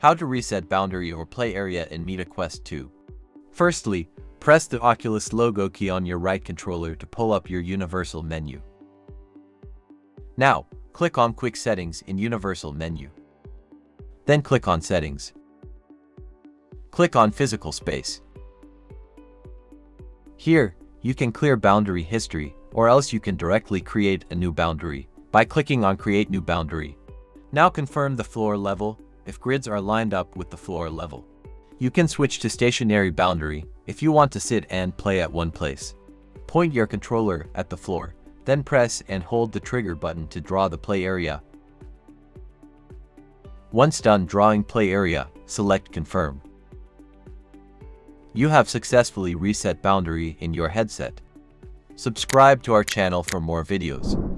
How to reset boundary or play area in Meta Quest 2. Firstly, press the Oculus logo key on your right controller to pull up your universal menu. Now, click on Quick Settings in Universal menu. Then click on Settings. Click on Physical Space. Here, you can clear boundary history, or else you can directly create a new boundary by clicking on Create New Boundary. Now confirm the floor level if grids are lined up with the floor level. You can switch to stationary boundary if you want to sit and play at one place. Point your controller at the floor, then press and hold the trigger button to draw the play area. Once done drawing play area, select Confirm. You have successfully reset boundary in your headset. Subscribe to our channel for more videos.